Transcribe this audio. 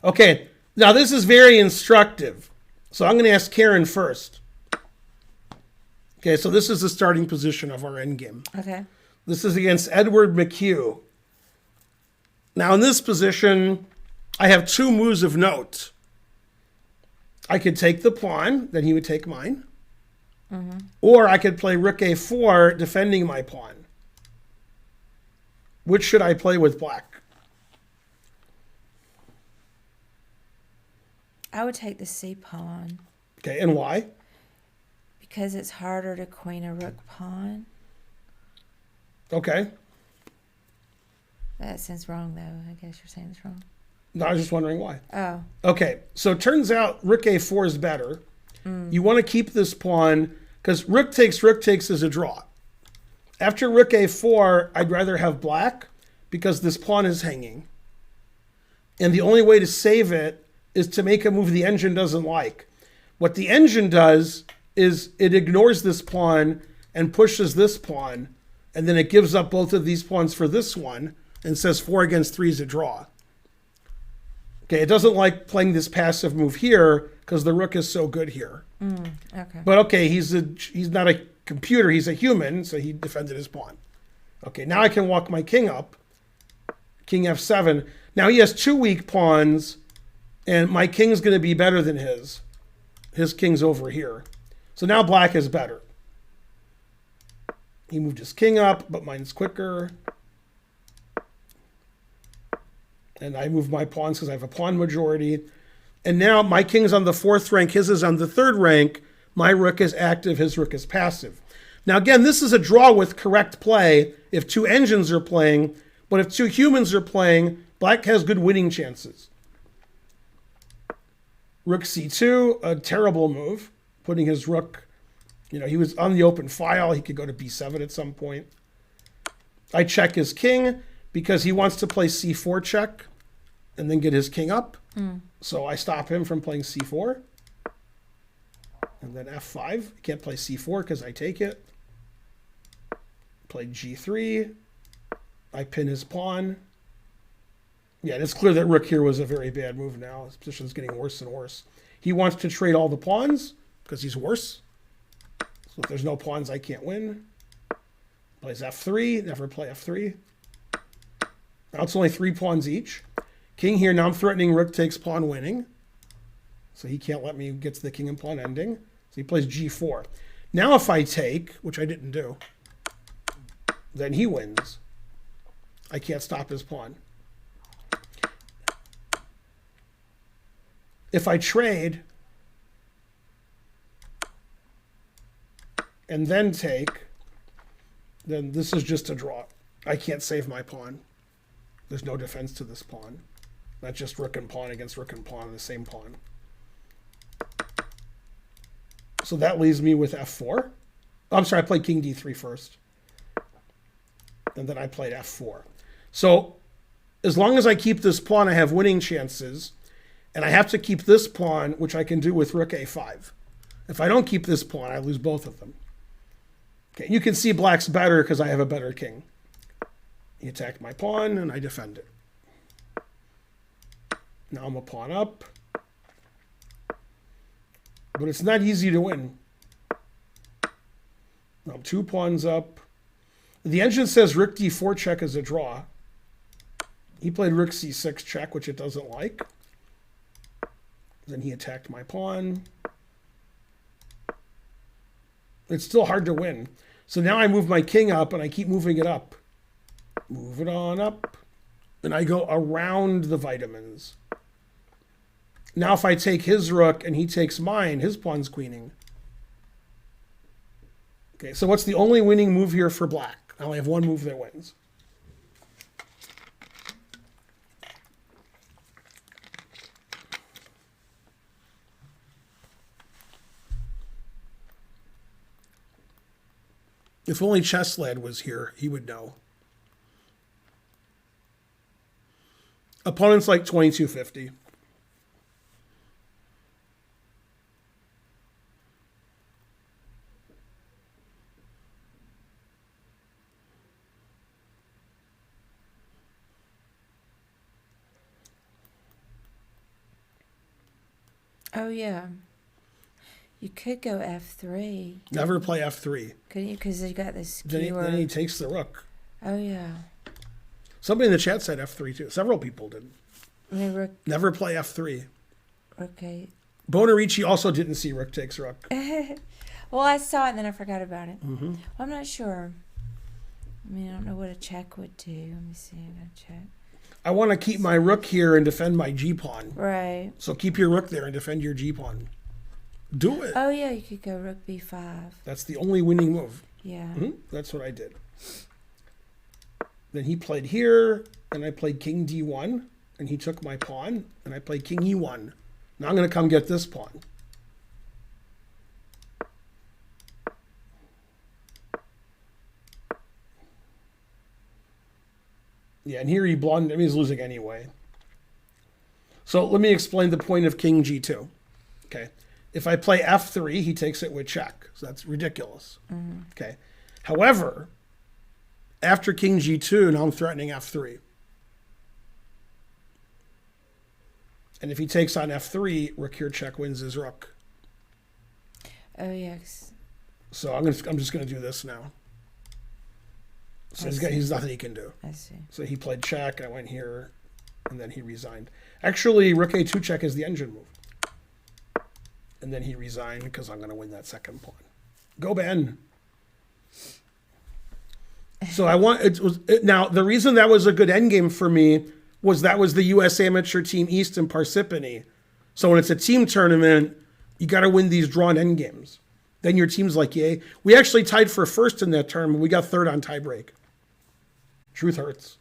Okay, now this is very instructive. So I'm going to ask Karen first. Okay, so this is the starting position of our endgame. Okay. This is against Edward McHugh. Now in this position, I have two moves of note. I could take the pawn, then he would take mine. Mm-hmm. Or I could play rook a4, defending my pawn. Which should I play with black? I would take the c pawn. Okay, and why? Because it's harder to queen a rook pawn. Okay. That sounds wrong, though. I guess you're saying it's wrong. No, I was just wondering why. Oh. Okay, so it turns out rook a4 is better. You want to keep this pawn, because rook takes is a draw. After rook a4, I'd rather have black, because this pawn is hanging. And the only way to save it is to make a move the engine doesn't like. What the engine does is it ignores this pawn and pushes this pawn, and then it gives up both of these pawns for this one and says 4 against 3 is a draw. Okay, it doesn't like playing this passive move here because the rook is so good here. Okay. But okay, he's not a computer, he's a human, so he defended his pawn. Okay, now I can walk my king up. King f7. Now he has two weak pawns, and my king's going to be better than his. His king's over here. So now black is better. He moved his king up, but mine's quicker. And I move my pawns because I have a pawn majority. And now my king's on the 4th rank, his is on the 3rd rank. My rook is active, his rook is passive. Now again, this is a draw with correct play if two engines are playing, but if two humans are playing, black has good winning chances. Rook c2, a terrible move, putting his rook, he was on the open file. He could go to b7 at some point. I check his king because he wants to play c4 check and then get his king up. So I stop him from playing c4. And then f5. I can't play c4 because I take it. Play g3. I pin his pawn. Yeah, it's clear that rook here was a very bad move now. His position is getting worse and worse. He wants to trade all the pawns because he's worse. So if there's no pawns, I can't win. Plays f3. Never play f3. Now it's only 3 pawns each. King here. Now I'm threatening rook takes pawn winning. So he can't let me get to the king and pawn ending. So he plays g4. Now if I take, which I didn't do, then he wins. I can't stop his pawn. If I trade and then take, then this is just a draw. I can't save my pawn. There's no defense to this pawn. That's just rook and pawn against rook and pawn on the same pawn. So that leaves me with f4. I'm sorry, I played king d3 first. And then I played f4. So as long as I keep this pawn, I have winning chances. And I have to keep this pawn, which I can do with rook a5. If I don't keep this pawn, I lose both of them. Okay, you can see black's better because I have a better king. He attacked my pawn, and I defend it. Now I'm a pawn up. But it's not easy to win. Now I'm 2 pawns up. The engine says rook d4 check is a draw. He played rook c6 check, which it doesn't like. Then he attacked my pawn. It's still hard to win. So now I move my king up, and I keep moving it up. Move it on up. And I go around the vitamins. Now if I take his rook and he takes mine, his pawn's queening. Okay, so what's the only winning move here for black? I only have one move that wins. If only Chess Lad was here, he would know. Opponent's like 2250. Oh, yeah. You could go F3. Never play F3. Couldn't you? Because you got this Then skewer. he takes the rook. Oh, yeah. Somebody in the chat said F3 too. Several people did. I mean, rook, Never play F3. okay. Bonarici also didn't see rook takes rook. Well, I saw it and then I forgot about it. Mm-hmm. Well, I'm not sure. I mean, I don't know what a check would do. Let me see. I'm going to check. I want to keep my rook here and defend my g-pawn. Right. So keep your rook there and defend your g-pawn. Do it. Oh, yeah, you could go rook b5. That's the only winning move. Yeah. Mm-hmm. That's what I did. Then he played here, and I played king d1, and he took my pawn, and I played king e1. Now I'm going to come get this pawn. Yeah, and here he blundered. I mean, he's losing anyway. So let me explain the point of king g2. Okay. If I play f3, he takes it with check. So that's ridiculous. Mm-hmm. Okay. However, after king g2, now I'm threatening f3. And if he takes on f3, rook here check wins his rook. Oh, yes. So I'm just gonna do this now. So he's nothing he can do. I see. So he played check. I went here, and then he resigned. Actually, rook a2 check is the engine move. And then he resigned because I'm gonna win that second pawn. Go Ben. So I want now the reason that was a good endgame for me was that was the U.S. Amateur Team East in Parsippany. So when it's a team tournament, you got to win these drawn endgames. Then your team's like, yay. We actually tied for first in that tournament. We got third on tiebreak. Truth hurts.